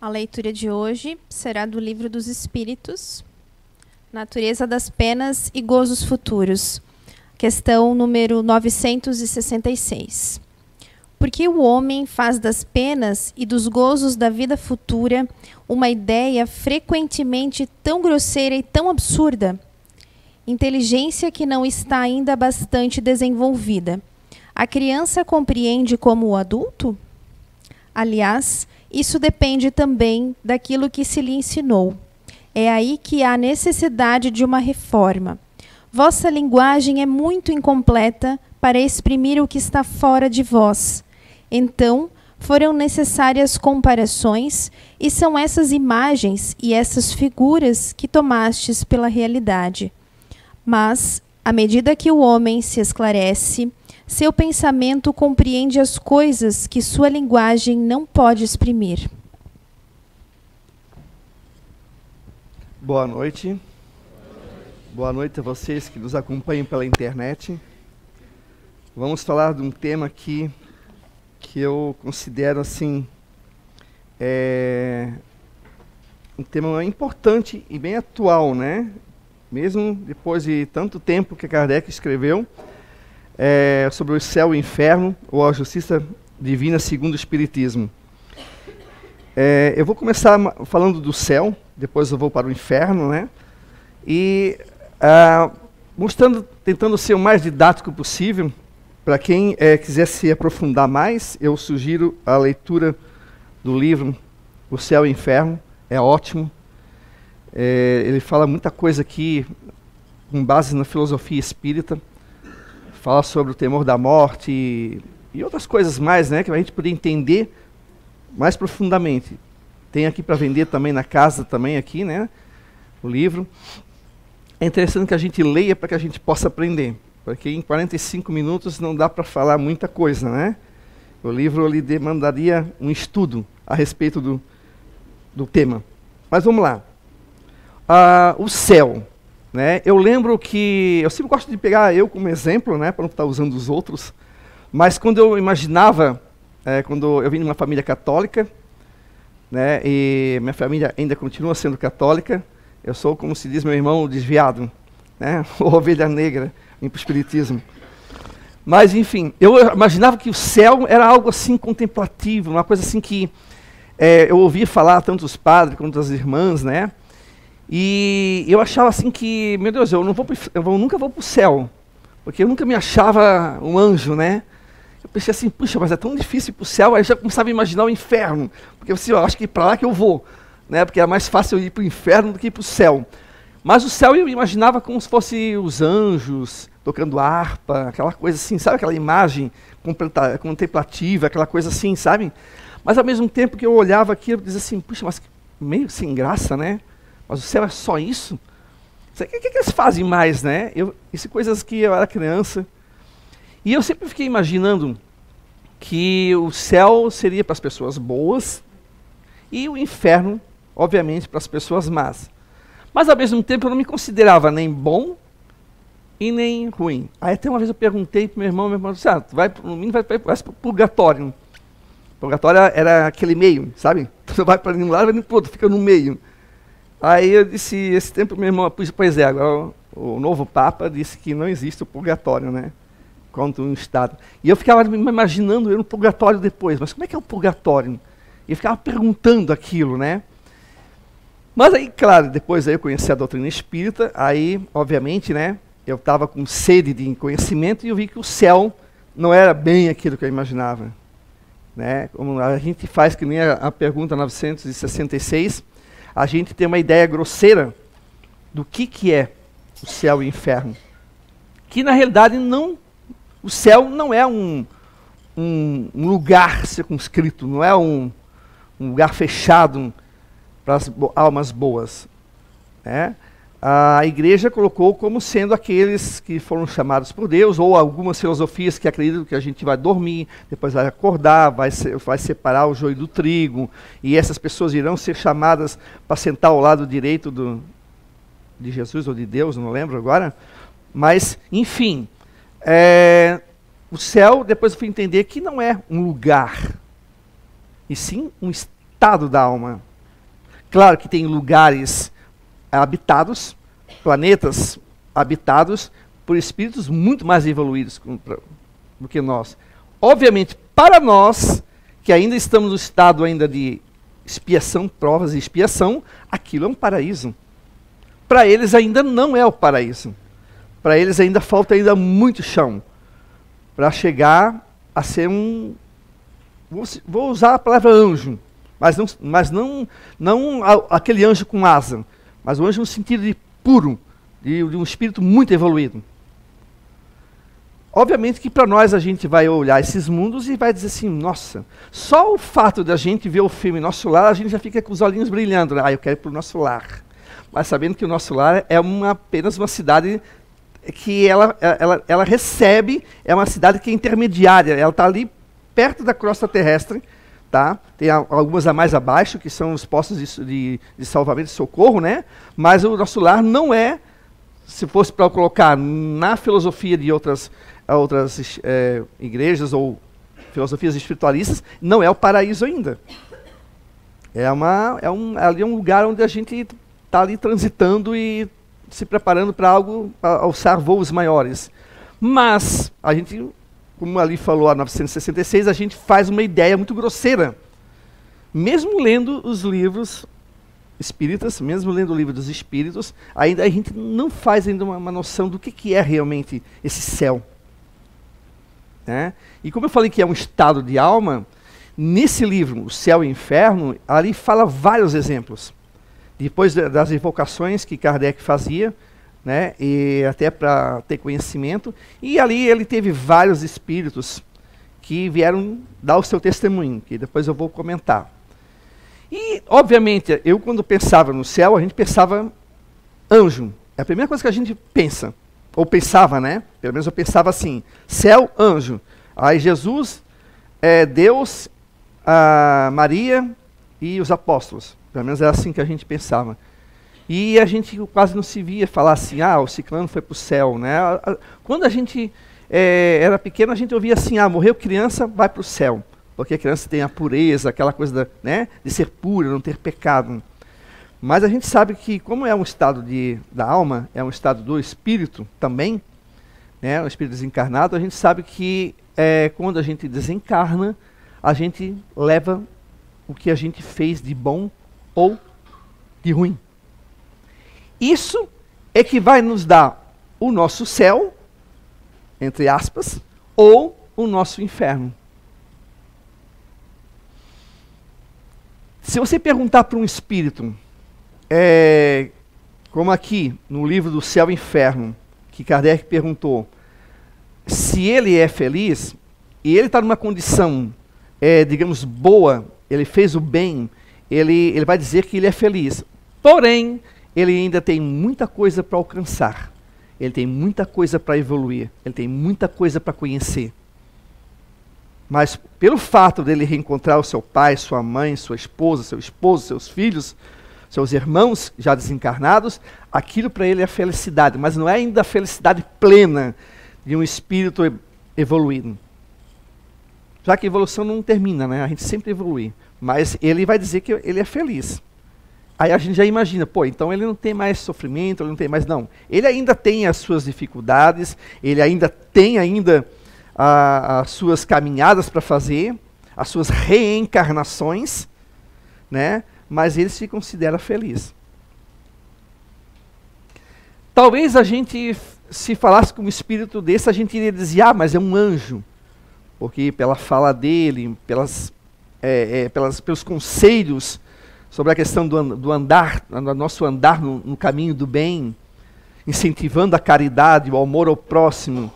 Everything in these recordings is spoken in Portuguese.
A leitura de hoje será do Livro dos Espíritos, Natureza das Penas e Gozos Futuros, questão número 966. Porque o homem faz das penas e dos gozos da vida futura uma ideia frequentemente tão grosseira e tão absurda? Inteligência que não está ainda bastante desenvolvida. A criança compreende como o adulto? Aliás, isso depende também daquilo que se lhe ensinou. É aí que há necessidade de uma reforma. Vossa linguagem é muito incompleta para exprimir o que está fora de vós. Então, foram necessárias comparações, e são essas imagens e essas figuras que tomastes pela realidade. Mas, à medida que o homem se esclarece, seu pensamento compreende as coisas que sua linguagem não pode exprimir. Boa noite. Boa noite a vocês que nos acompanham pela internet. Vamos falar de um tema aqui que eu considero assim um tema importante e bem atual, né? Mesmo depois de tanto tempo que Kardec escreveu sobre o céu e o inferno, ou a justiça divina segundo o Espiritismo. Eu vou começar falando do céu, depois eu vou para o inferno, né? E tentando ser o mais didático possível. Para quem quiser se aprofundar mais, eu sugiro a leitura do livro O Céu e o Inferno, é ótimo. Ele fala muita coisa aqui com base na filosofia espírita, fala sobre o temor da morte e outras coisas mais, né, que a gente poder entender mais profundamente. Tem aqui para vender também na casa, também aqui, né, o livro. É interessante que a gente leia para que a gente possa aprender, porque em 45 minutos não dá para falar muita coisa, né? O livro lhe demandaria um estudo a respeito do tema. Mas vamos lá. O céu, né? Eu lembro que eu sempre gosto de pegar eu como exemplo, né, para não estar usando os outros. Mas quando eu imaginava, quando eu vim de uma família católica, né, e minha família ainda continua sendo católica, eu sou, como se diz meu irmão, desviado, né, ou ovelha negra, para o espiritismo. Mas, enfim, eu imaginava que o céu era algo assim contemplativo, uma coisa assim que eu ouvia falar tanto os padres quanto as irmãs, né? E eu achava assim que, meu Deus, eu nunca vou para o céu, porque eu nunca me achava um anjo, né? Eu pensei assim, puxa, mas é tão difícil ir para o céu, aí eu já começava a imaginar o inferno, porque assim, eu acho que para lá que eu vou, né? Porque é mais fácil ir para o inferno do que ir para o céu. Mas o céu eu imaginava como se fosse os anjos tocando harpa, aquela coisa assim, sabe? Aquela imagem contemplativa, aquela coisa assim, sabe? Mas ao mesmo tempo que eu olhava aqui, eu dizia assim, puxa, mas meio sem graça, né? Mas o céu é só isso? O que eles fazem mais, né? Isso coisas que eu era criança. E eu sempre fiquei imaginando que o céu seria para as pessoas boas e o inferno, obviamente, para as pessoas más. Mas ao mesmo tempo eu não me considerava nem bom e nem ruim. Aí até uma vez eu perguntei para meu irmão disse, tu vai para o purgatório. O purgatório era aquele meio, sabe? Tu vai para um lado e vai para o outro, fica no meio. Aí eu disse, esse tempo meu irmão, pois é, agora o novo Papa disse que não existe o purgatório, né? Quanto um estado. E eu ficava me imaginando eu no purgatório depois, mas como é que é o purgatório? E eu ficava perguntando aquilo, né? Mas aí, claro, depois aí eu conheci a doutrina espírita, aí, obviamente, né, eu estava com sede de conhecimento e eu vi que o céu não era bem aquilo que eu imaginava. Né? Como a gente faz, que nem a pergunta 966, a gente tem uma ideia grosseira do que é o céu e o inferno. Que, na realidade, o céu não é um lugar circunscrito, não é um lugar fechado para as almas boas, né? A igreja colocou como sendo aqueles que foram chamados por Deus, ou algumas filosofias que acreditam que a gente vai dormir, depois vai acordar, vai separar o joio do trigo, e essas pessoas irão ser chamadas para sentar ao lado direito de Jesus ou de Deus, não lembro agora. Mas, enfim, o céu, depois eu fui entender que não é um lugar, e sim um estado da alma. Claro que tem lugares habitados, planetas habitados por espíritos muito mais evoluídos do que nós. Obviamente, para nós, que ainda estamos no estado ainda de expiação, provas e expiação, aquilo é um paraíso. Para eles ainda não é o paraíso. Para eles ainda falta ainda muito chão para chegar a ser um... Vou usar a palavra anjo, mas não aquele anjo com asa, mas o anjo no sentido de puro, de um espírito muito evoluído. Obviamente que para nós a gente vai olhar esses mundos e vai dizer assim, nossa, só o fato da gente ver o filme Nosso Lar, a gente já fica com os olhinhos brilhando, né? Eu quero ir para o nosso lar. Mas sabendo que o nosso lar é apenas uma cidade que ela recebe, é uma cidade que é intermediária, ela está ali perto da crosta terrestre, tá? Tem algumas a mais abaixo, que são os postos de salvamento e socorro, né? Mas o nosso lar não é, se fosse para colocar na filosofia de outras igrejas ou filosofias espiritualistas, não é o paraíso ainda. Ali é um lugar onde a gente está ali transitando e se preparando para algo, para alçar voos maiores. Mas a gente, como ali falou a 966, a gente faz uma ideia muito grosseira. Mesmo lendo os livros espíritas, mesmo lendo o livro dos espíritos, ainda a gente não faz ainda uma noção do que é realmente esse céu. Né? E como eu falei que é um estado de alma, nesse livro, O Céu e o Inferno, ali fala vários exemplos. Depois das evocações que Kardec fazia, né, e até para ter conhecimento, e ali ele teve vários espíritos que vieram dar o seu testemunho, que depois eu vou comentar. E, obviamente, eu quando pensava no céu, a gente pensava anjo. É a primeira coisa que a gente pensa, ou pensava, né? Pelo menos eu pensava assim, céu, anjo. Aí Jesus, Deus, Maria e os apóstolos. Pelo menos era assim que a gente pensava. E a gente quase não se via falar assim, o ciclano foi para o céu, né? Quando a gente era pequeno, a gente ouvia assim, morreu criança, vai para o céu. Porque a criança tem a pureza, aquela coisa né, de ser pura, não ter pecado. Mas a gente sabe que, como é um estado da alma, é um estado do espírito também, né, o espírito desencarnado, a gente sabe que quando a gente desencarna, a gente leva o que a gente fez de bom ou de ruim. Isso é que vai nos dar o nosso céu, entre aspas, ou o nosso inferno. Se você perguntar para um espírito, como aqui no livro do Céu e Inferno, que Kardec perguntou, se ele é feliz, e ele está numa condição, digamos, boa, ele fez o bem, ele vai dizer que ele é feliz. Porém, ele ainda tem muita coisa para alcançar. Ele tem muita coisa para evoluir. Ele tem muita coisa para conhecer. Mas pelo fato dele reencontrar o seu pai, sua mãe, sua esposa, seu esposo, seus filhos, seus irmãos já desencarnados, aquilo para ele é felicidade, mas não é ainda a felicidade plena de um espírito evoluído. Já que a evolução não termina, né? A gente sempre evolui. Mas ele vai dizer que ele é feliz. Aí a gente já imagina, então ele não tem mais sofrimento, ele não tem mais... Não, ele ainda tem as suas dificuldades, ele ainda tem as suas caminhadas para fazer, as suas reencarnações, né? Mas ele se considera feliz. Talvez a gente, se falasse com um espírito desse, a gente iria dizer, mas é um anjo. Porque pela fala dele, pelos conselhos sobre a questão do andar, do nosso andar no caminho do bem, incentivando a caridade, o amor ao próximo.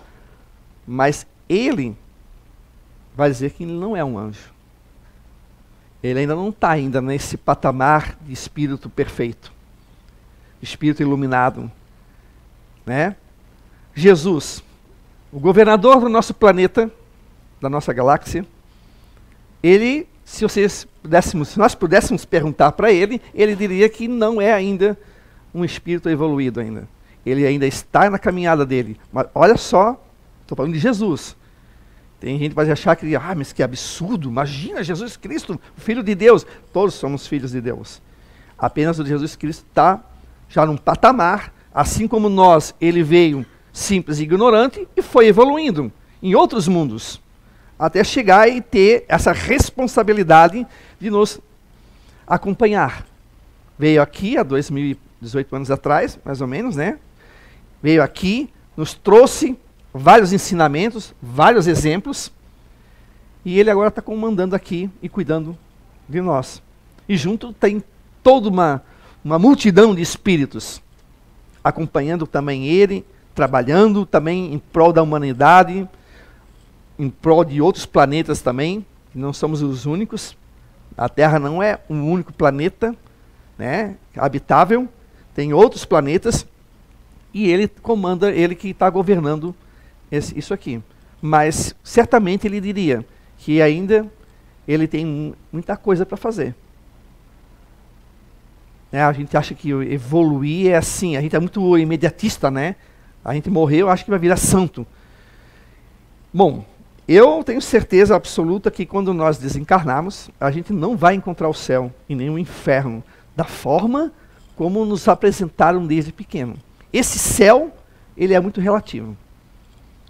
Mas ele vai dizer que ele não é um anjo. Ele ainda não está nesse patamar de espírito perfeito, espírito iluminado, né? Jesus, o governador do nosso planeta, da nossa galáxia, ele, se nós pudéssemos perguntar para ele, ele diria que não é ainda um espírito evoluído ainda. Ele ainda está na caminhada dele. Mas olha só, estou falando de Jesus. Tem gente que vai achar que, mas que absurdo, imagina Jesus Cristo, o Filho de Deus. Todos somos filhos de Deus. Apenas o de Jesus Cristo está já num patamar, assim como nós, ele veio simples e ignorante e foi evoluindo em outros mundos, até chegar e ter essa responsabilidade de nos acompanhar. Veio aqui há 2018 anos atrás, mais ou menos, né? Veio aqui, nos trouxe vários ensinamentos, vários exemplos, e ele agora está comandando aqui e cuidando de nós. E junto tem toda uma multidão de espíritos acompanhando também ele, trabalhando também em prol da humanidade, em prol de outros planetas também, não somos os únicos. A Terra não é um único planeta, né, habitável, tem outros planetas, e ele comanda, ele que está governando isso aqui. Mas certamente ele diria que ainda ele tem muita coisa para fazer. A gente acha que evoluir é assim, a gente é muito imediatista, né? A gente morreu, acho que vai virar santo. Bom, eu tenho certeza absoluta que quando nós desencarnarmos, a gente não vai encontrar o céu e nem o inferno, da forma como nos apresentaram desde pequeno. Esse céu, ele é muito relativo.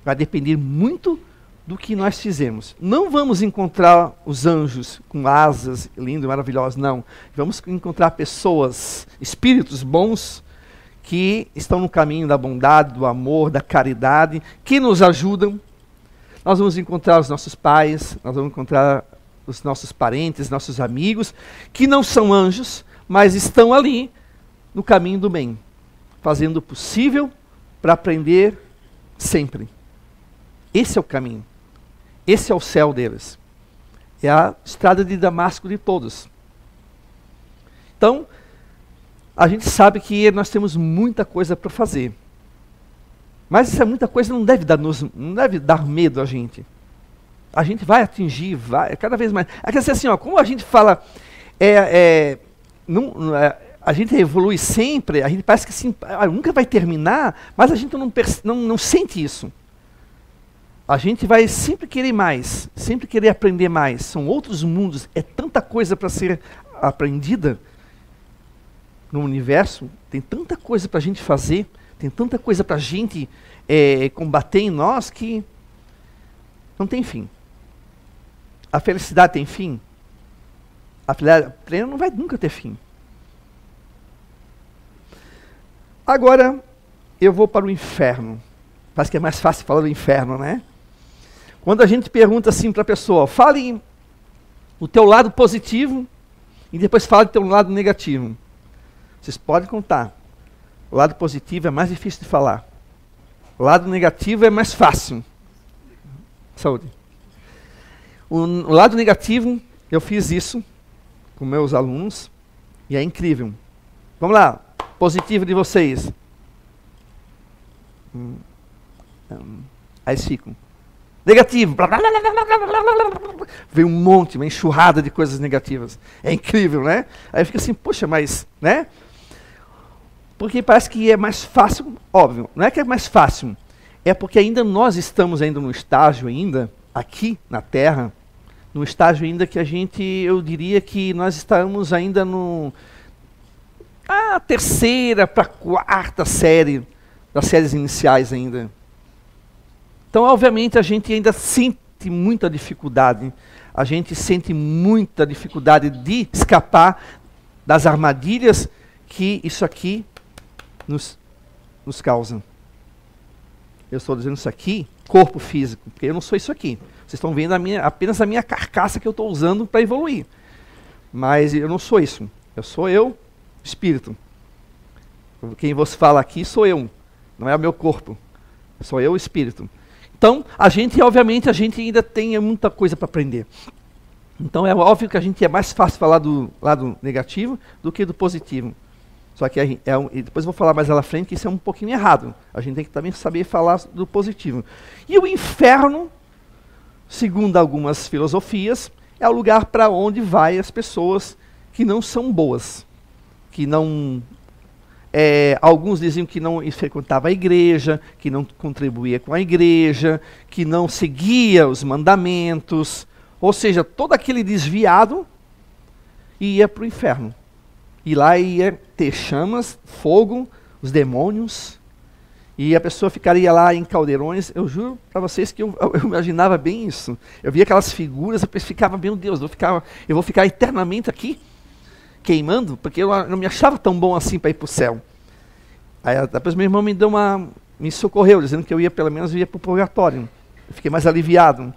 Vai depender muito do que nós fizemos. Não vamos encontrar os anjos com asas lindos, maravilhosos, não. Vamos encontrar pessoas, espíritos bons, que estão no caminho da bondade, do amor, da caridade, que nos ajudam. Nós vamos encontrar os nossos pais, nós vamos encontrar os nossos parentes, nossos amigos, que não são anjos, mas estão ali no caminho do bem, fazendo o possível para aprender sempre. Esse é o caminho. Esse é o céu deles. É a estrada de Damasco de todos. Então, a gente sabe que nós temos muita coisa para fazer. Mas essa muita coisa não deve dar medo a gente. A gente vai atingir, vai cada vez mais. É que assim, ó, como a gente fala, a gente evolui sempre, a gente parece que assim, nunca vai terminar, mas a gente não sente isso. A gente vai sempre querer mais, sempre querer aprender mais. São outros mundos, é tanta coisa para ser aprendida no universo, tem tanta coisa para a gente fazer, tem tanta coisa para a gente combater em nós que não tem fim. A felicidade tem fim? A felicidade plena não vai nunca ter fim. Agora, eu vou para o inferno. Parece que é mais fácil falar do inferno, né? Quando a gente pergunta assim para a pessoa, fale o teu lado positivo e depois fale o teu lado negativo. Vocês podem contar. O lado positivo é mais difícil de falar. O lado negativo é mais fácil. Saúde. O lado negativo, eu fiz isso com meus alunos e é incrível. Vamos lá, positivo de vocês. Aí eles ficam. Negativo. Vem um monte, uma enxurrada de coisas negativas. É incrível, né? Aí fica assim, poxa, mas, né? Porque parece que é mais fácil, óbvio, não é que é mais fácil, é porque ainda nós estamos ainda no estágio ainda, aqui na Terra, no estágio ainda que eu diria que nós estamos ainda na terceira para quarta série, das séries iniciais ainda. Então, obviamente, a gente ainda sente muita dificuldade, a gente sente muita dificuldade de escapar das armadilhas que isso aqui nos causa. Eu estou dizendo isso aqui, corpo físico, porque eu não sou isso aqui. Vocês estão vendo apenas a minha carcaça que eu estou usando para evoluir. Mas eu não sou isso. Eu sou eu, espírito. Quem vos fala aqui sou eu, não é o meu corpo. Sou eu, espírito. Então, obviamente, a gente ainda tem muita coisa para aprender. Então, é óbvio que a gente é mais fácil falar do lado negativo do que do positivo. Só que e depois eu vou falar mais lá na frente que isso é um pouquinho errado. A gente tem que também saber falar do positivo. E o inferno, segundo algumas filosofias, é o lugar para onde vai as pessoas que não são boas, que não... alguns diziam que não frequentava a igreja, que não contribuía com a igreja, que não seguia os mandamentos, ou seja, todo aquele desviado ia para o inferno. E lá ia ter chamas, fogo, os demônios, e a pessoa ficaria lá em caldeirões. Eu juro para vocês que eu imaginava bem isso. Eu via aquelas figuras, eu ficava, meu Deus, eu vou ficar eternamente aqui, queimando, porque eu não me achava tão bom assim para ir para o céu. Aí depois meu irmão me socorreu, dizendo que eu ia, pelo menos, para o purgatório. Eu fiquei mais aliviado.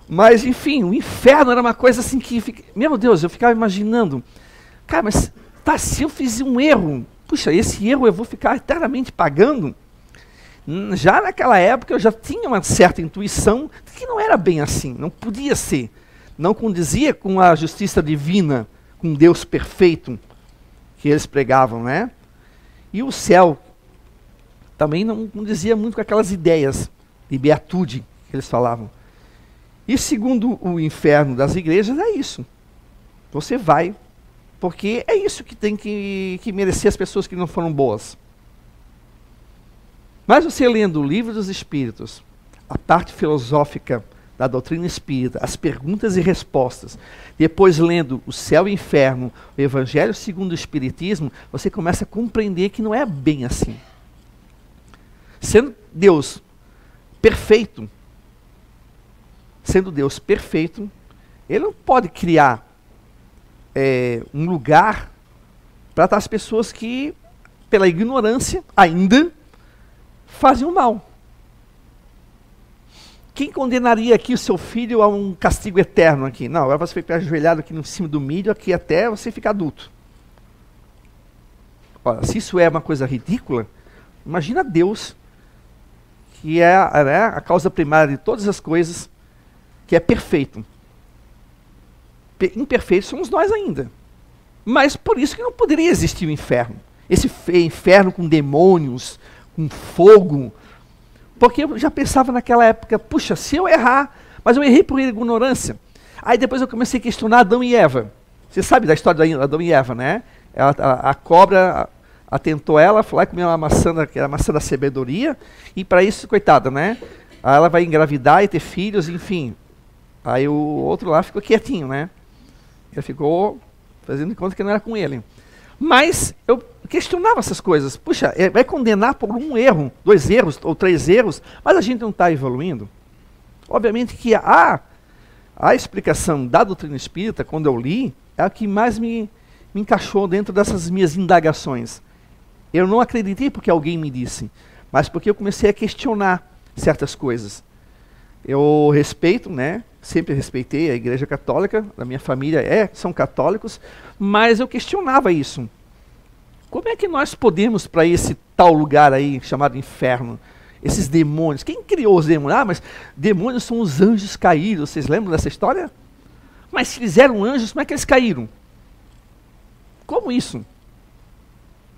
Mas, enfim, o inferno era uma coisa assim que, meu Deus, eu ficava imaginando, cara, mas tá, se eu fiz um erro, puxa, esse erro eu vou ficar eternamente pagando? Já naquela época eu já tinha uma certa intuição de que não era bem assim, não podia ser. Não condizia com a justiça divina, com Deus perfeito que eles pregavam, né? E o céu também não condizia muito com aquelas ideias de beatude que eles falavam. E segundo o inferno das igrejas, é isso. Você vai, porque é isso que tem que merecer as pessoas que não foram boas. Mas você lendo o Livro dos Espíritos, a parte filosófica da doutrina espírita, as perguntas e respostas, depois lendo o Céu e o Inferno, o Evangelho segundo o Espiritismo, você começa a compreender que não é bem assim. Sendo Deus perfeito, Ele não pode criar um lugar para as pessoas que, pela ignorância, ainda fazem o mal. Quem condenaria aqui o seu filho a um castigo eterno aqui? Não, agora você fica ajoelhado aqui em cima do milho, aqui até você ficar adulto. Ora, se isso é uma coisa ridícula, imagina Deus, que é a causa primária de todas as coisas, que é perfeito. Imperfeitos somos nós ainda. Mas por isso que não poderia existir o inferno. Esse inferno com demônios, com fogo. Porque eu já pensava naquela época, puxa, se eu errar, mas eu errei por ignorância. Aí depois eu comecei a questionar Adão e Eva. Você sabe da história de Adão e Eva, né? A cobra atentou ela, foi lá e comeu uma maçã, que era a maçã da sabedoria, e para isso, coitada, né? Aí ela vai engravidar e ter filhos, enfim. Aí o outro lá ficou quietinho, né? Ele ficou fazendo de conta que não era com ele. Mas eu questionava essas coisas. Puxa, vai condenar por um erro, 2 erros ou 3 erros, mas a gente não está evoluindo? Obviamente que a explicação da doutrina espírita, quando eu li, é a que mais me encaixou dentro dessas minhas indagações. Eu não acreditei porque alguém me disse, mas porque eu comecei a questionar certas coisas. Eu respeito, né? Sempre respeitei a Igreja Católica, a minha família são católicos, mas eu questionava isso. Como é que nós podemos para esse tal lugar aí chamado inferno? Esses demônios, quem criou os demônios? Ah, mas demônios são os anjos caídos, vocês lembram dessa história? Mas se eles eram anjos, como é que eles caíram? Como isso?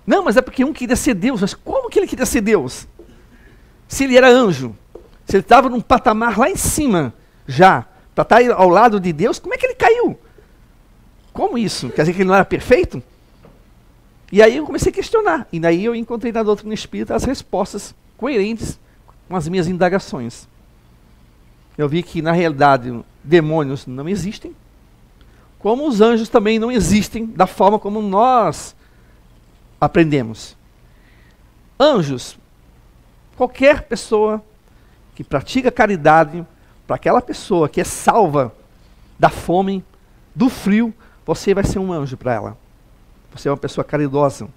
Não, mas é porque um queria ser Deus, mas como que ele queria ser Deus? Se ele era anjo, se ele estava num patamar lá em cima, já, para estar ao lado de Deus, como é que ele caiu? Como isso? Quer dizer que ele não era perfeito? E aí eu comecei a questionar, e daí eu encontrei na doutrina espírita as respostas coerentes com as minhas indagações. Eu vi que, na realidade, demônios não existem, como os anjos também não existem da forma como nós aprendemos. Anjos, qualquer pessoa que pratica caridade, para aquela pessoa que é salva da fome, do frio, você vai ser um anjo para ela. Você é uma pessoa caridosa.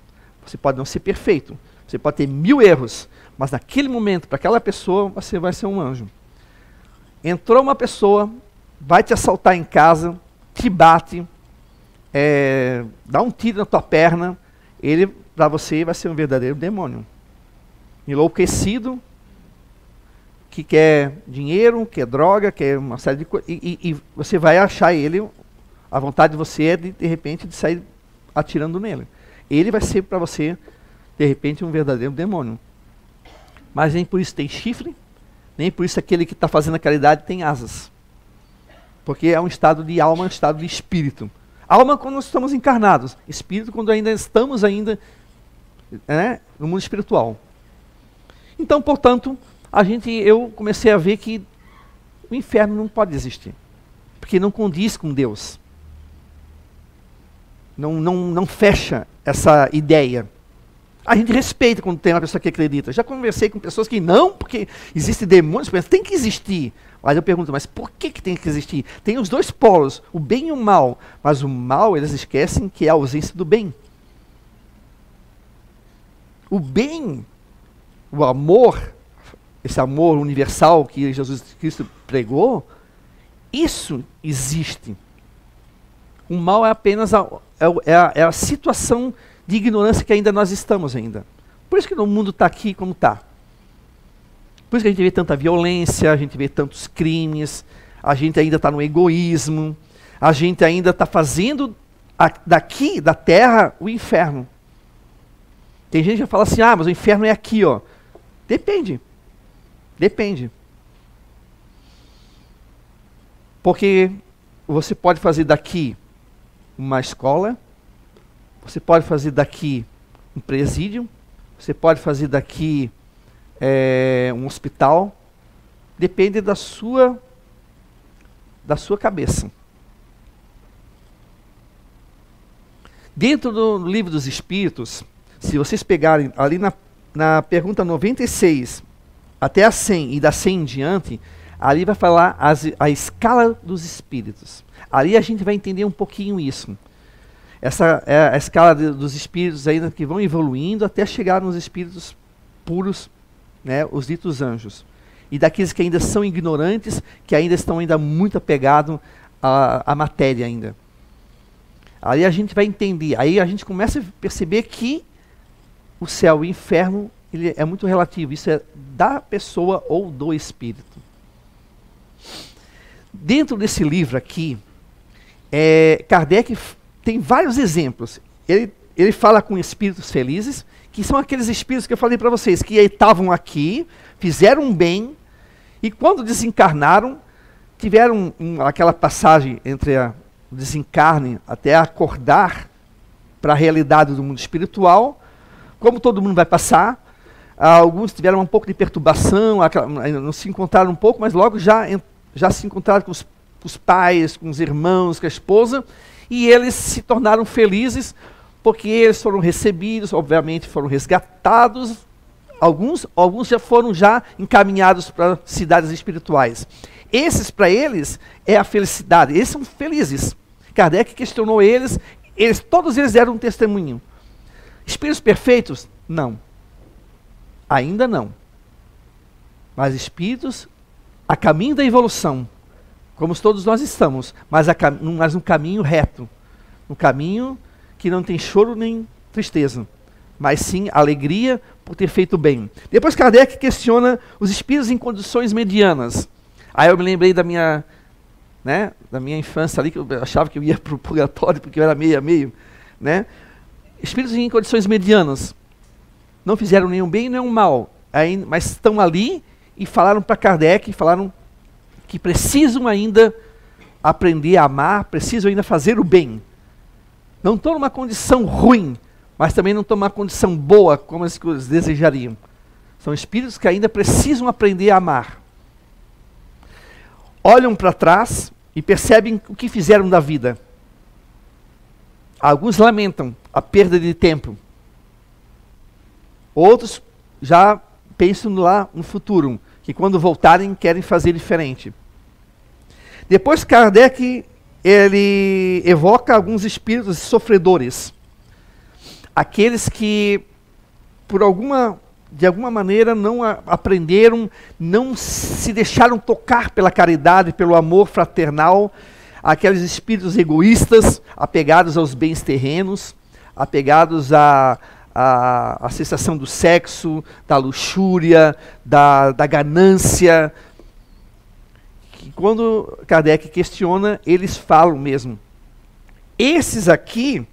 Você pode não ser perfeito, você pode ter 1000 erros, mas naquele momento, para aquela pessoa, você vai ser um anjo. Entrou uma pessoa, vai te assaltar em casa, te bate, dá um tiro na tua perna, ele, para você, vai ser um verdadeiro demônio. Enlouquecido, que quer dinheiro, quer droga, quer uma série de coisas, e você vai achar ele, a vontade de você é, de repente, de sair atirando nele. Ele vai ser para você, de repente, um verdadeiro demônio. Mas nem por isso tem chifre, nem por isso aquele que está fazendo a caridade tem asas. Porque é um estado de alma, um estado de espírito. Alma quando nós estamos encarnados, espírito quando ainda estamos no mundo espiritual. Então, portanto, eu comecei a ver que o inferno não pode existir, porque não condiz com Deus. não fecha essa ideia. A gente respeita quando tem uma pessoa que acredita. Já conversei com pessoas que não, porque existem demônios, mas tem que existir. Aí eu pergunto, mas por que tem que existir? Tem os dois polos, o bem e o mal. Mas o mal, eles esquecem que é a ausência do bem. O bem, o amor, esse amor universal que Jesus Cristo pregou, isso existe. O mal é apenas a situação de ignorância que ainda nós estamos ainda. Por isso que o mundo está aqui como está. Por isso que a gente vê tanta violência, a gente vê tantos crimes, a gente ainda está no egoísmo, a gente ainda está fazendo daqui, da terra, o inferno. Tem gente que fala assim, mas o inferno é aqui, ó. Depende. Depende. Porque você pode fazer daqui uma escola, você pode fazer daqui um presídio, você pode fazer daqui um hospital, depende da sua cabeça. Dentro do Livro dos Espíritos, se vocês pegarem ali na pergunta 96 até a 100 e da 100 em diante, ali vai falar a escala dos espíritos. Ali a gente vai entender um pouquinho isso. Essa é a escala dos espíritos ainda que vão evoluindo até chegar nos espíritos puros, né, os ditos anjos. E daqueles que ainda são ignorantes, que ainda estão ainda muito apegados à matéria ainda. Aí a gente vai entender, aí a gente começa a perceber que o céu e o inferno ele é muito relativo, isso é da pessoa ou do espírito. Dentro desse livro aqui, Kardec tem vários exemplos. Ele fala com espíritos felizes, que são aqueles espíritos que eu falei para vocês, que estavam aqui, fizeram bem, e quando desencarnaram, tiveram aquela passagem entre o desencarne até acordar para a realidade do mundo espiritual. Como todo mundo vai passar, alguns tiveram um pouco de perturbação, não se encontraram um pouco, mas logo já se encontraram com os pais, com os irmãos, com a esposa, e eles se tornaram felizes, porque eles foram recebidos, obviamente foram resgatados, alguns já foram encaminhados para cidades espirituais. Esses, para eles, é a felicidade, eles são felizes. Kardec questionou eles, todos eles deram um testemunho. Espíritos perfeitos? Não. Ainda não. Mas espíritos a caminho da evolução, como todos nós estamos, mas num caminho reto, um caminho que não tem choro nem tristeza, mas sim alegria por ter feito bem. Depois Kardec questiona os espíritos em condições medianas. Aí eu me lembrei da minha infância ali, que eu achava que eu ia para o purgatório, porque eu era meio a meio, né? Espíritos em condições medianas, não fizeram nenhum bem nem nenhum mal, mas estão ali e falaram para Kardec, falaram que precisam ainda aprender a amar, precisam ainda fazer o bem. Não estão numa condição ruim, mas também não estão numa condição boa, como eles desejariam. São espíritos que ainda precisam aprender a amar. Olham para trás e percebem o que fizeram da vida. Alguns lamentam a perda de tempo. Outros já pensam lá no futuro, que quando voltarem querem fazer diferente. Depois Kardec, ele evoca alguns espíritos sofredores. Aqueles que, de alguma maneira, não aprenderam, não se deixaram tocar pela caridade, pelo amor fraternal. Aqueles espíritos egoístas, apegados aos bens terrenos, apegados à sensação do sexo, da luxúria, da ganância. Que quando Kardec questiona, eles falam mesmo. Esses aqui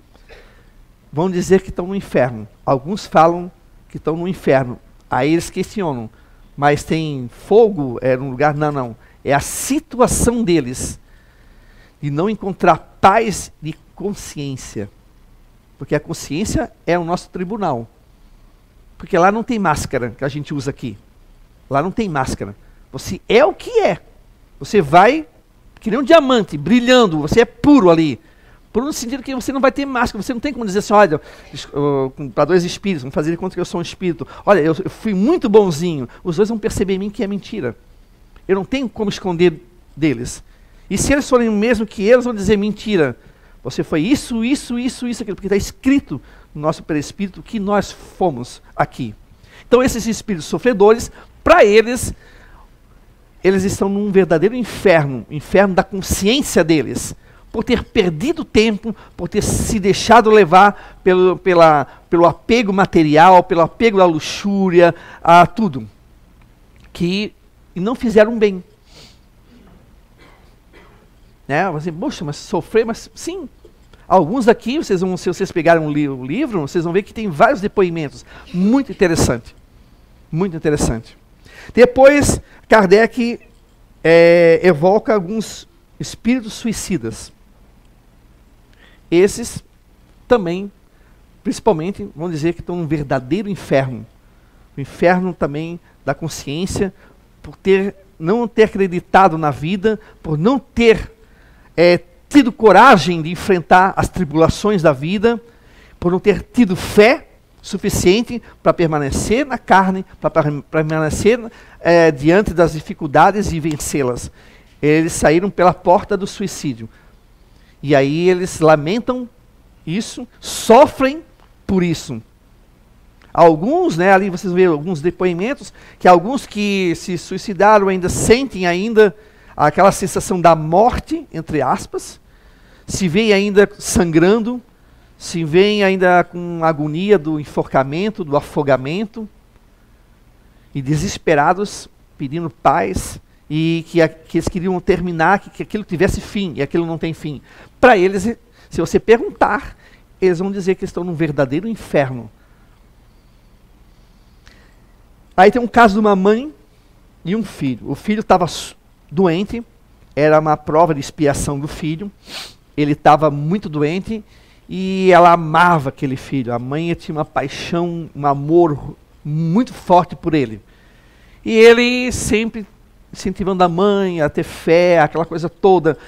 vão dizer que estão no inferno. Alguns falam que estão no inferno. Aí eles questionam. Mas tem fogo no lugar? Não. É a situação deles de não encontrar paz de consciência. Porque a consciência é o nosso tribunal. Porque lá não tem máscara que a gente usa aqui. Lá não tem máscara. Você é o que é. Você vai, que nem um diamante, brilhando. Você é puro ali. Por um sentido que você não vai ter máscara, você não tem como dizer assim, olha, para dois espíritos, vamos fazer de conta que eu sou um espírito. Olha, eu fui muito bonzinho. Os dois vão perceber em mim que é mentira. Eu não tenho como esconder deles. E se eles forem o mesmo que eles, vão dizer mentira. Você foi isso, aquilo, porque está escrito no nosso perispírito que nós fomos aqui. Então esses espíritos sofredores, para eles estão num verdadeiro inferno, inferno da consciência deles, por ter perdido tempo, por ter se deixado levar pelo apego material, pelo apego à luxúria, a tudo, e não fizeram bem. Né? Você, poxa, mas sofrer, mas sim. Alguns aqui, se vocês pegarem o livro, vocês vão ver que tem vários depoimentos. Muito interessante. Muito interessante. Depois, Kardec evoca alguns espíritos suicidas. Esses também, principalmente, vão dizer que estão num verdadeiro inferno. O inferno também da consciência, por não ter acreditado na vida, por não ter tido coragem de enfrentar as tribulações da vida, por não ter tido fé suficiente para permanecer na carne, para permanecer diante das dificuldades e vencê-las. Eles saíram pela porta do suicídio. E aí eles lamentam isso, sofrem por isso. Alguns, né, ali vocês vêem alguns depoimentos, que alguns que se suicidaram ainda sentem ainda aquela sensação da morte, entre aspas, se veem ainda sangrando, se veem ainda com agonia do enforcamento, do afogamento, e desesperados, pedindo paz, e que eles queriam terminar, que aquilo tivesse fim, e aquilo não tem fim. Para eles, se você perguntar, eles vão dizer que estão num verdadeiro inferno. Aí tem um caso de uma mãe e um filho. O filho estava doente, era uma prova de expiação do filho, ele estava muito doente, e ela amava aquele filho. A mãe tinha uma paixão, um amor muito forte por ele. E ele sempre incentivando a mãe a ter fé, aquela coisa toda.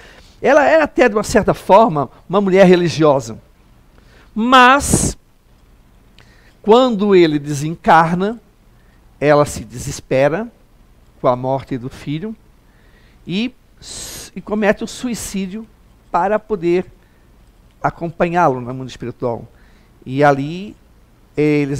Ela era até, de uma certa forma, uma mulher religiosa. Mas, quando ele desencarna, ela se desespera com a morte do filho e comete o suicídio para poder acompanhá-lo no mundo espiritual. E ali,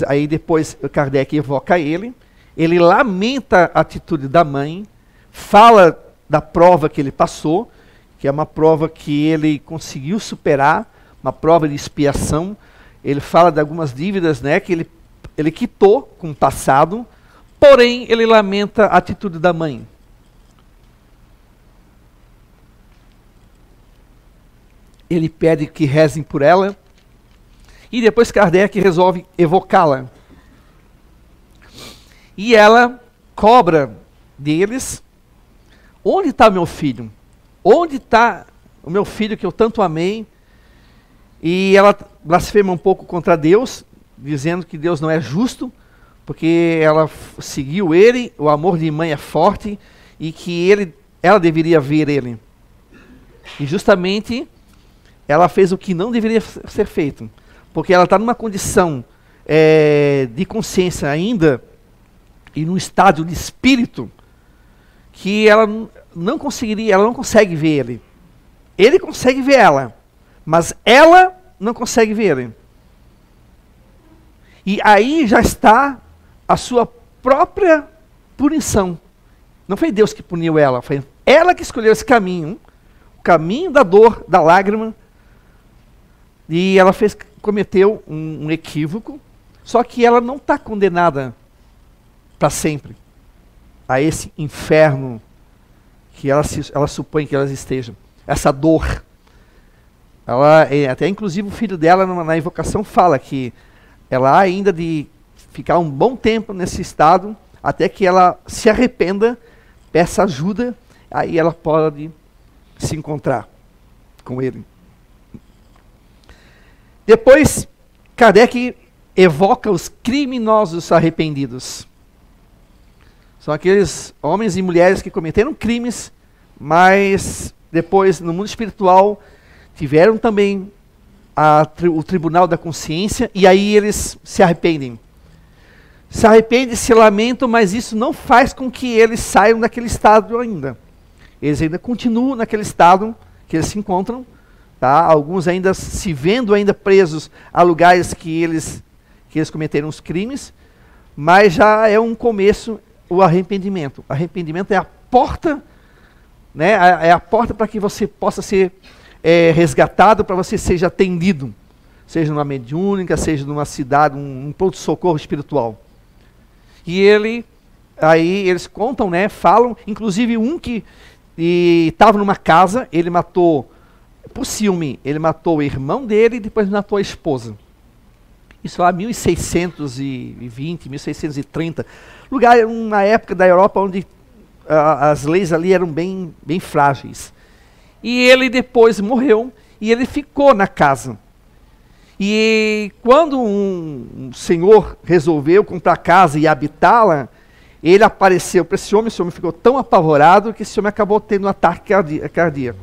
aí depois Kardec evoca ele lamenta a atitude da mãe, fala da prova que ele passou, que é uma prova que ele conseguiu superar, uma prova de expiação. Ele fala de algumas dívidas, né, que ele quitou com o passado, porém ele lamenta a atitude da mãe. Ele pede que rezem por ela, e depois Kardec resolve evocá-la. E ela cobra deles: onde está meu filho? Onde está o meu filho que eu tanto amei? E ela blasfema um pouco contra Deus, dizendo que Deus não é justo, porque ela seguiu ele, o amor de mãe é forte, e que ela deveria ver ele. E justamente ela fez o que não deveria ser feito, porque ela está numa condição de consciência ainda, e num estado de espírito, que ela não consegue ver ele. Ele consegue ver ela, mas ela não consegue ver ele. E aí já está a sua própria punição. Não foi Deus que puniu ela, foi ela que escolheu esse caminho, o caminho da dor, da lágrima, e ela cometeu um equívoco, só que ela não está condenada para sempre a esse inferno que ela supõe que elas estejam, essa dor. Até inclusive o filho dela na invocação fala que ela há ainda de ficar um bom tempo nesse estado, até que ela se arrependa, peça ajuda, aí ela pode se encontrar com ele. Depois, Kardec evoca os criminosos arrependidos. São aqueles homens e mulheres que cometeram crimes, mas depois, no mundo espiritual, tiveram também o tribunal da consciência, e aí eles se arrependem. Se arrependem, se lamentam, mas isso não faz com que eles saiam daquele estado ainda. Eles ainda continuam naquele estado que eles se encontram, tá? Alguns ainda se vendo ainda presos a lugares que eles cometeram os crimes, mas já é um começo o arrependimento. O arrependimento é a porta, né? É a porta para que você possa ser resgatado, para você seja atendido, seja numa mediúnica, seja numa cidade, um ponto de socorro espiritual. E aí eles contam, né? Falam, inclusive um que estava numa casa, ele matou, por ciúme, ele matou o irmão dele e depois matou a esposa. Isso lá, 1620, 1630. Lugar, uma época da Europa onde as leis ali eram bem frágeis. E ele depois morreu e ele ficou na casa. E quando um senhor resolveu comprar a casa e habitá-la, ele apareceu para esse homem ficou tão apavorado que esse homem acabou tendo um ataque cardíaco.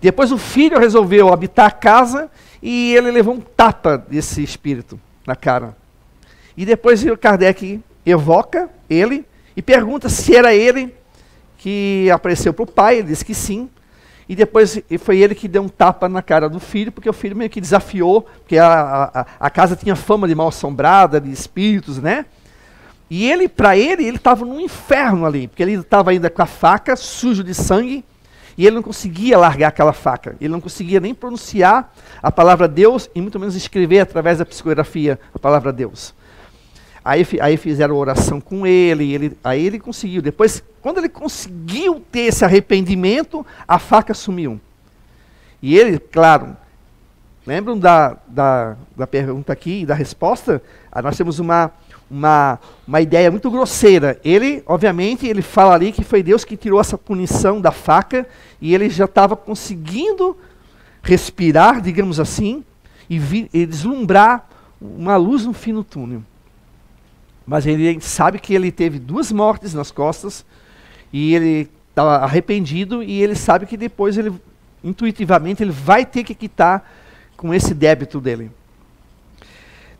Depois o filho resolveu habitar a casa e ele levou um tapa desse espírito na cara. E depois o Kardec evoca ele e pergunta se era ele que apareceu para o pai, ele disse que sim. E depois foi ele que deu um tapa na cara do filho, porque o filho meio que desafiou, porque a casa tinha fama de mal assombrada, de espíritos, né? E ele estava num inferno ali, porque ele estava ainda com a faca, sujo de sangue, e ele não conseguia largar aquela faca. Ele não conseguia nem pronunciar a palavra Deus, e muito menos escrever através da psicografia a palavra Deus. Aí fizeram oração com ele, aí ele conseguiu. Depois, quando ele conseguiu ter esse arrependimento, a faca sumiu. E ele, claro, lembram da pergunta aqui e da resposta? Nós temos uma ideia muito grosseira. Ele, obviamente, ele fala ali que foi Deus que tirou essa punição da faca, e ele já estava conseguindo respirar, digamos assim, e deslumbrar uma luz no fim do túnel. Mas ele sabe que ele teve 2 mortes nas costas, e ele estava arrependido, e ele sabe que depois, intuitivamente, ele vai ter que quitar com esse débito dele.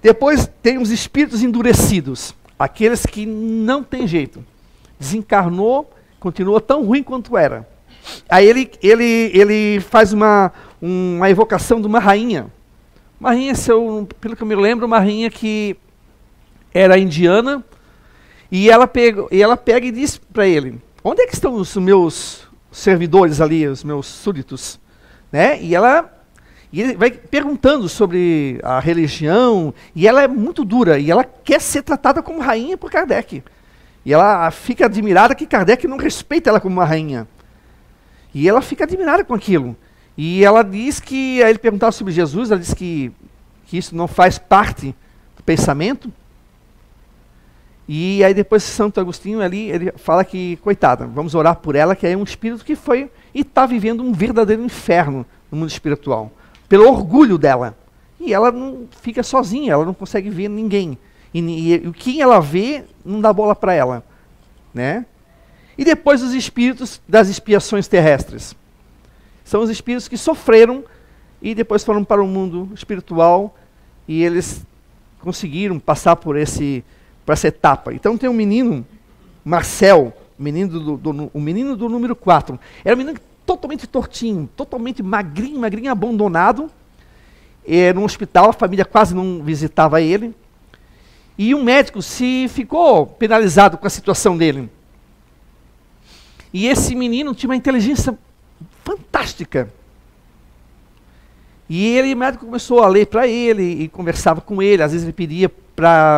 Depois tem os espíritos endurecidos, aqueles que não tem jeito. Desencarnou, continua tão ruim quanto era. Aí ele faz uma evocação de uma rainha. Uma rainha, pelo que eu me lembro, uma rainha que era indiana, e ela pega e diz para ele: onde é que estão os meus servidores ali, os meus súditos? Né? E ele vai perguntando sobre a religião, e ela é muito dura, e ela quer ser tratada como rainha por Kardec. E ela fica admirada que Kardec não respeita ela como uma rainha. E ela fica admirada com aquilo. E ela diz que, aí ele perguntava sobre Jesus, ela diz que isso não faz parte do pensamento. E aí depois Santo Agostinho ali, ele fala que, coitada, vamos orar por ela, que é um espírito que foi e está vivendo um verdadeiro inferno no mundo espiritual, pelo orgulho dela. E ela não fica sozinha, ela não consegue ver ninguém. E o que ela vê não dá bola para ela, né? E depois os espíritos das expiações terrestres. São os espíritos que sofreram e depois foram para o mundo espiritual, e eles conseguiram passar por essa etapa. Então tem um menino, Marcel, o menino do número 4. Era um menino totalmente tortinho, totalmente magrinho, abandonado. No hospital, a família quase não visitava ele. E um médico ficou penalizado com a situação dele. E esse menino tinha uma inteligência fantástica. E o médico começou a ler para ele e conversava com ele. Às vezes ele pedia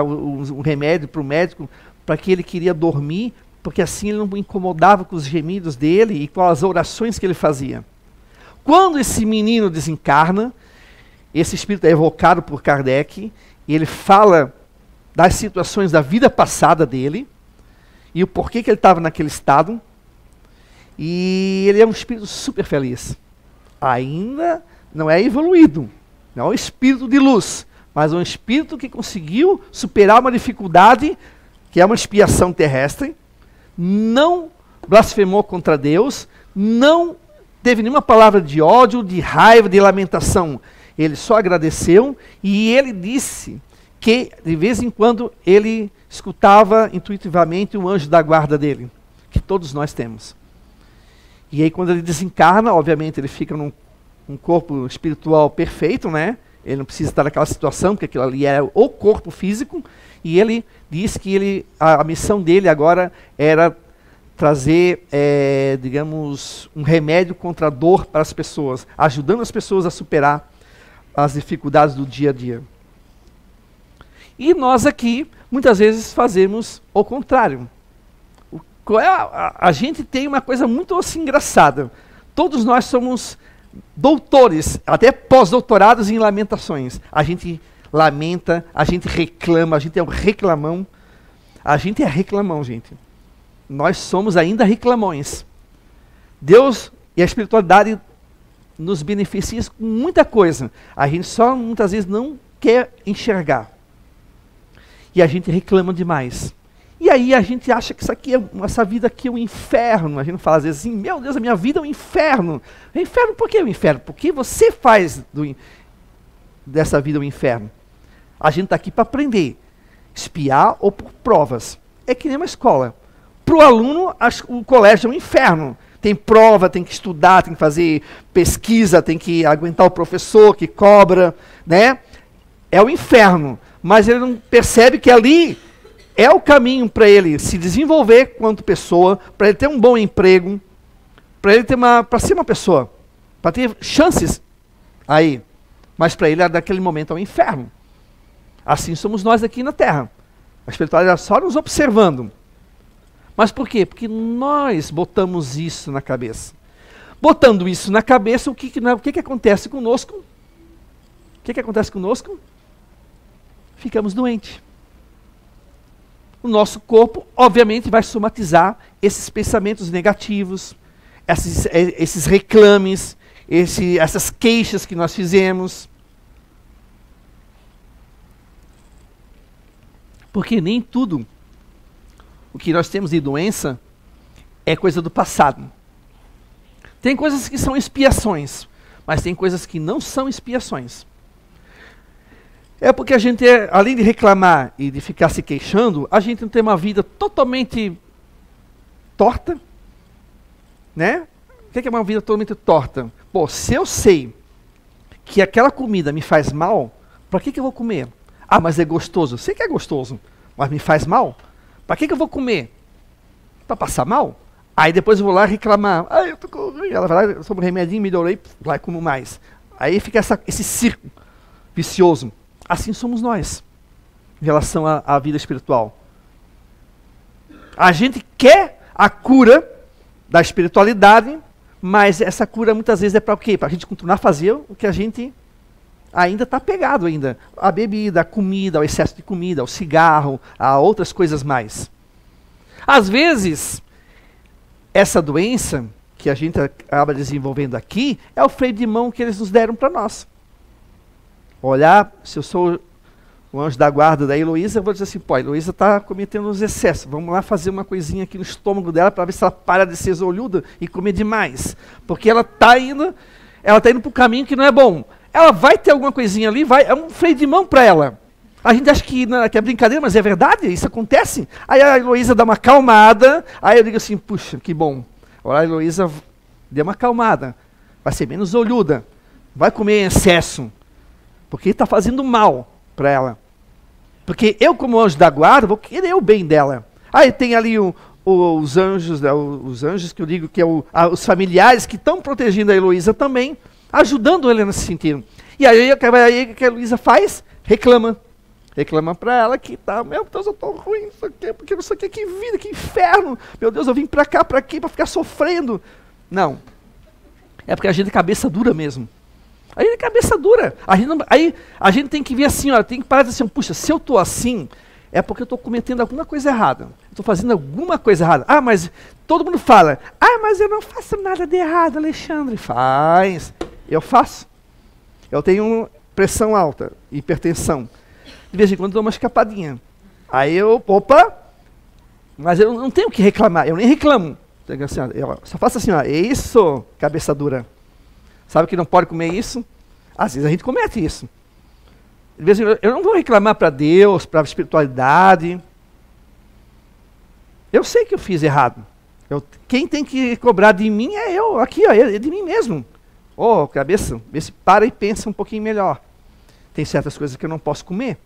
um remédio para o médico, para que ele queria dormir, porque assim ele não incomodava com os gemidos dele e com as orações que ele fazia. Quando esse menino desencarna, esse espírito é evocado por Kardec, e ele fala das situações da vida passada dele, e o porquê que ele estava naquele estado, e ele é um espírito super feliz. Ainda não é evoluído, não é um espírito de luz, mas um espírito que conseguiu superar uma dificuldade, que é uma expiação terrestre, não blasfemou contra Deus, não teve nenhuma palavra de ódio, de raiva, de lamentação. Ele só agradeceu e ele disse que, de vez em quando, ele escutava intuitivamente um anjo da guarda dele, que todos nós temos. E aí, quando ele desencarna, obviamente, ele fica num corpo espiritual perfeito, né? Ele não precisa estar naquela situação, porque aquilo ali é o corpo físico. E ele disse que a missão dele agora era trazer, digamos, um remédio contra a dor para as pessoas, ajudando as pessoas a superar as dificuldades do dia a dia. E nós aqui, muitas vezes, fazemos o contrário. A gente tem uma coisa muito assim engraçada. Todos nós somos doutores, até pós-doutorados em lamentações. A gente lamenta, a gente reclama, a gente é um reclamão. A gente é reclamão, gente. Nós somos ainda reclamões. Deus e a espiritualidade nos beneficiam com muita coisa. A gente só muitas vezes não quer enxergar. E a gente reclama demais. E aí a gente acha que essa vida aqui é um inferno. A gente fala às vezes assim, meu Deus, a minha vida é um inferno. É inferno por que o inferno? Porque você faz dessa vida um inferno. A gente está aqui para aprender. Espiar ou por provas. É que nem uma escola. Para o aluno, o colégio é um inferno. Tem prova, tem que estudar, tem que fazer pesquisa, tem que aguentar o professor que cobra, né? É o inferno. Mas ele não percebe que ali é o caminho para ele se desenvolver quanto pessoa, para ele ter um bom emprego, para ser uma pessoa, para ter chances aí. Mas para ele, naquele momento, é um inferno. Assim somos nós aqui na Terra. A espiritualidade é só nos observando. Mas por quê? Porque nós botamos isso na cabeça. Botando isso na cabeça, o que acontece conosco? O que acontece conosco? Ficamos doentes. O nosso corpo, obviamente, vai somatizar esses pensamentos negativos, esses reclames, essas queixas que nós fizemos. Porque nem tudo o que nós temos de doença é coisa do passado. Tem coisas que são expiações, mas tem coisas que não são expiações. É porque a gente, além de reclamar e de ficar se queixando, a gente não tem uma vida totalmente torta, né? O que é uma vida totalmente torta? Pô, se eu sei que aquela comida me faz mal, para que eu vou comer? Ah, mas é gostoso. Sei que é gostoso, mas me faz mal. Para que eu vou comer? Para passar mal? Aí depois eu vou lá reclamar. Ah, eu tô com ruim. Ela vai lá, eu tomo um remedinho, melhorei, lá e como mais. Aí fica esse círculo vicioso. Assim somos nós, em relação à vida espiritual. A gente quer a cura da espiritualidade, mas essa cura muitas vezes é para o quê? Para a gente continuar a fazer o que a gente ainda está pegado ainda. A bebida, a comida, o excesso de comida, o cigarro, a outras coisas mais. Às vezes, essa doença que a gente acaba desenvolvendo aqui é o freio de mão que eles nos deram para nós. Olhar, se eu sou o anjo da guarda da Heloísa, eu vou dizer assim, pô, a Heloísa está cometendo uns excessos, vamos lá fazer uma coisinha aqui no estômago dela para ver se ela para de ser olhuda e comer demais. Porque ela está indo para o caminho que não é bom. Ela vai ter alguma coisinha ali, é um freio de mão para ela. A gente acha que é brincadeira, mas é verdade, isso acontece. Aí a Heloísa dá uma acalmada, aí eu digo assim, puxa, que bom. Agora a Heloísa deu uma acalmada, vai ser menos olhuda, vai comer em excesso. Porque está fazendo mal para ela. Porque eu, como anjo da guarda, vou querer o bem dela. Aí tem ali os anjos, né, os anjos que eu digo que é os familiares que estão protegendo a Heloísa também, ajudando ela nesse sentido. E aí o que a Heloísa faz? Reclama. Reclama para ela que tá, meu Deus, eu tô ruim, isso aqui, porque não sei o que vida, que inferno. Meu Deus, eu vim para cá, para aqui, para ficar sofrendo. Não. É porque a gente é cabeça dura mesmo. Aí é cabeça dura. Aí a gente tem que ver assim, ó, tem que parar de dizer assim, puxa, se eu estou assim, é porque eu estou cometendo alguma coisa errada. Estou fazendo alguma coisa errada. Ah, mas todo mundo fala, mas eu não faço nada de errado, Alexandre. Faz. Eu faço. Eu tenho pressão alta, hipertensão. De vez em quando eu dou uma escapadinha. Aí mas eu não tenho o que reclamar, eu nem reclamo. Eu só faço assim, ó, isso, cabeça dura. Sabe que não pode comer isso? Às vezes a gente comete isso. De vez em quando, eu não vou reclamar para Deus, para a espiritualidade. Eu sei que eu fiz errado. Quem tem que cobrar de mim é eu, aqui, ó, é de mim mesmo. Ô, cabeça, vê se para e pensa um pouquinho melhor. Tem certas coisas que eu não posso comer.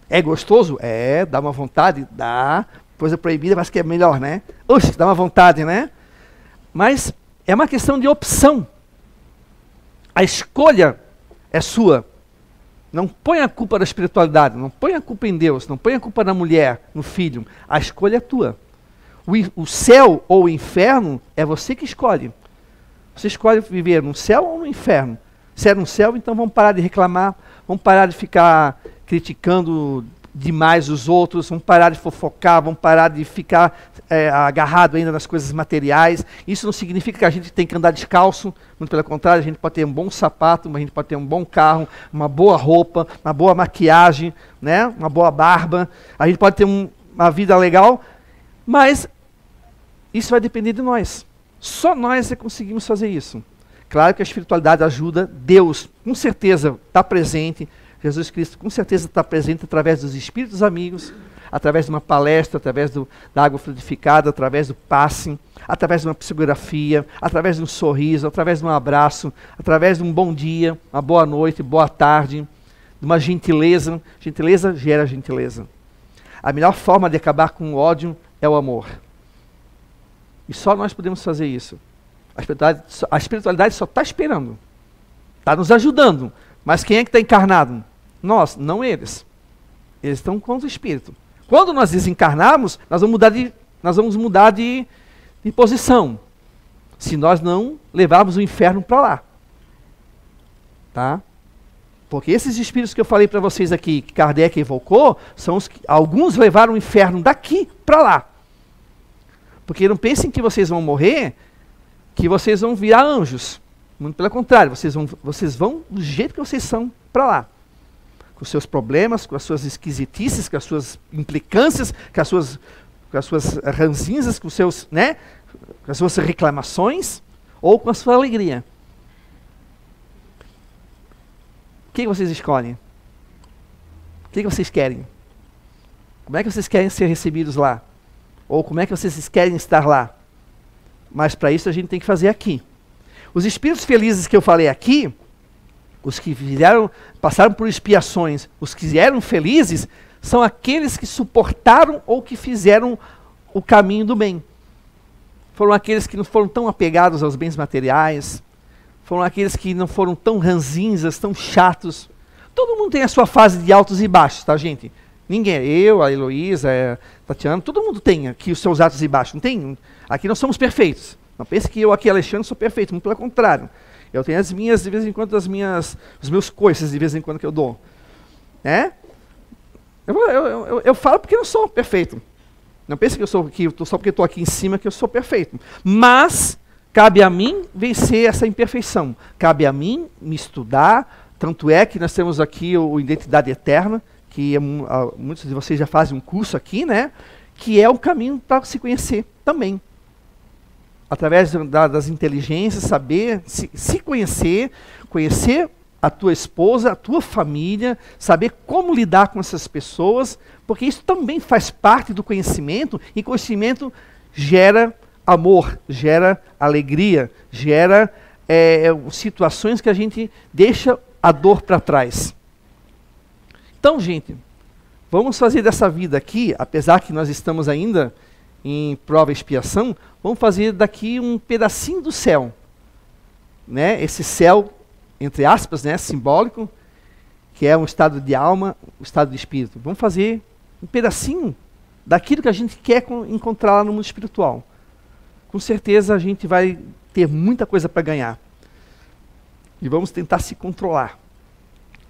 É gostoso? É, dá uma vontade? Dá. Coisa proibida, mas que é melhor, né? Oxe, dá uma vontade, né? Mas é uma questão de opção. A escolha é sua. Não põe a culpa da espiritualidade, não põe a culpa em Deus, não põe a culpa na mulher, no filho. A escolha é tua. O céu ou o inferno é você que escolhe. Você escolhe viver no céu ou no inferno. Se é no céu, então vamos parar de reclamar, vamos parar de ficar criticando demais os outros, vamos parar de fofocar, vamos parar de ficar agarrado ainda nas coisas materiais. Isso não significa que a gente tem que andar descalço, muito pelo contrário, a gente pode ter um bom sapato, a gente pode ter um bom carro, uma boa roupa, uma boa maquiagem, né? Uma boa barba, a gente pode ter uma vida legal, mas isso vai depender de nós. Só nós conseguimos fazer isso. Claro que a espiritualidade ajuda, Deus com certeza está presente, Jesus Cristo com certeza está presente através dos espíritos amigos, através de uma palestra, através da água fluidificada, através do passe, através de uma psicografia, através de um sorriso, através de um abraço, através de um bom dia, uma boa noite, boa tarde, de uma gentileza. Gentileza gera gentileza. A melhor forma de acabar com o ódio é o amor. E só nós podemos fazer isso. A espiritualidade só está esperando. Está nos ajudando. Mas quem é que está encarnado? Nós, não eles. Eles estão contra o espírito. Quando nós desencarnarmos, nós vamos mudar de posição. Se nós não levarmos o inferno para lá. Tá? Porque esses espíritos que eu falei para vocês aqui, que Kardec evocou, são os que alguns levaram o inferno daqui para lá. Porque não pensem que vocês vão morrer, que vocês vão virar anjos. Muito pelo contrário, vocês vão do jeito que vocês são para lá. Com os seus problemas, com as suas esquisitices, com as suas implicâncias, com as suas ranzinzas, com as suas reclamações, ou com a sua alegria. O que vocês escolhem? O que vocês querem? Como é que vocês querem ser recebidos lá? Ou como é que vocês querem estar lá? Mas para isso a gente tem que fazer aqui. Os espíritos felizes que eu falei aqui, os que passaram por expiações, os que eram felizes, são aqueles que suportaram ou que fizeram o caminho do bem. Foram aqueles que não foram tão apegados aos bens materiais, foram aqueles que não foram tão ranzinzas, tão chatos. Todo mundo tem a sua fase de altos e baixos, tá, gente? Ninguém, eu, a Heloísa, a Tatiana, todo mundo tem aqui os seus altos e baixos, não tem? Aqui nós somos perfeitos. Não pense que eu aqui, Alexandre, sou perfeito, muito pelo contrário. Eu tenho as minhas, de vez em quando, os meus coices, de vez em quando, que eu dou. Né? Eu falo porque eu não sou perfeito. Não pense que eu sou aqui, só porque estou aqui em cima que eu sou perfeito. Mas cabe a mim vencer essa imperfeição. Cabe a mim me estudar. Tanto é que nós temos aqui o Identidade Eterna, que muitos de vocês já fazem um curso aqui, né? Que é o caminho para se conhecer também. Através das inteligências, saber se conhecer, conhecer a tua esposa, a tua família, saber como lidar com essas pessoas, porque isso também faz parte do conhecimento, e conhecimento gera amor, gera alegria, gera situações que a gente deixa a dor para trás. Então, gente, vamos fazer dessa vida aqui, apesar que nós estamos ainda em prova e expiação, vamos fazer daqui um pedacinho do céu. Né? Esse céu, entre aspas, né, simbólico, que é um estado de alma, um estado de espírito. Vamos fazer um pedacinho daquilo que a gente quer encontrar lá no mundo espiritual. Com certeza a gente vai ter muita coisa para ganhar. E vamos tentar se controlar.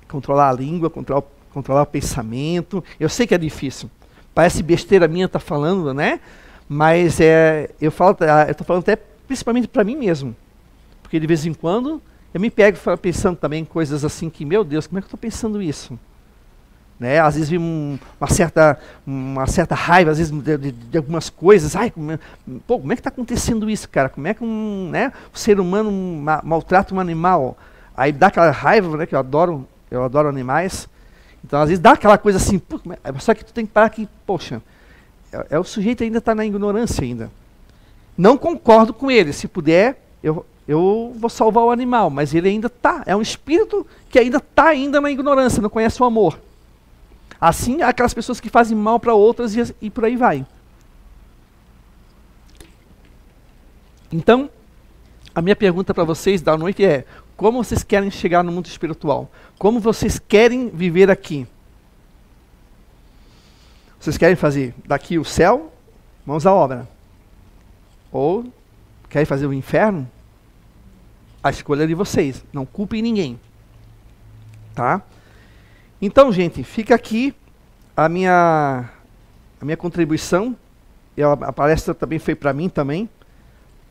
Controlar a língua, controlar o pensamento. Eu sei que é difícil. Parece besteira minha estar falando, né? Mas eu estou falando até principalmente para mim mesmo. Porque de vez em quando eu me pego pensando também em coisas assim que, meu Deus, como é que eu estou pensando isso? Né? Às vezes vem uma certa raiva, às vezes de algumas coisas. Ai, como é que está acontecendo isso, cara? Como é que um ser humano maltrata um animal? Aí dá aquela raiva, né, que eu adoro animais. Então, às vezes dá aquela coisa assim, só que tu tem que parar que, poxa, o sujeito ainda está na ignorância ainda. Não concordo com ele, se puder, eu vou salvar o animal, mas ele ainda está, é um espírito que ainda está ainda na ignorância, não conhece o amor. Assim, aquelas pessoas que fazem mal para outras e por aí vai. Então, a minha pergunta para vocês da noite é: como vocês querem chegar no mundo espiritual? Como vocês querem viver aqui? Vocês querem fazer daqui o céu? Mãos à obra. Ou querem fazer o inferno? A escolha é de vocês. Não culpem ninguém. Tá? Então, gente, fica aqui a minha contribuição. A palestra também foi para mim também.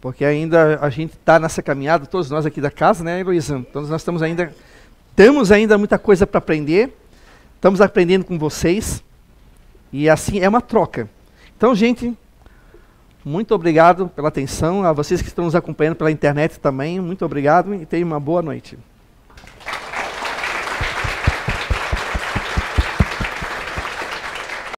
Porque ainda a gente está nessa caminhada, todos nós aqui da casa, né, Heloísa? Todos nós temos ainda muita coisa para aprender. Estamos aprendendo com vocês. E assim é uma troca. Então, gente, muito obrigado pela atenção. A vocês que estão nos acompanhando pela internet também, muito obrigado e tenham uma boa noite.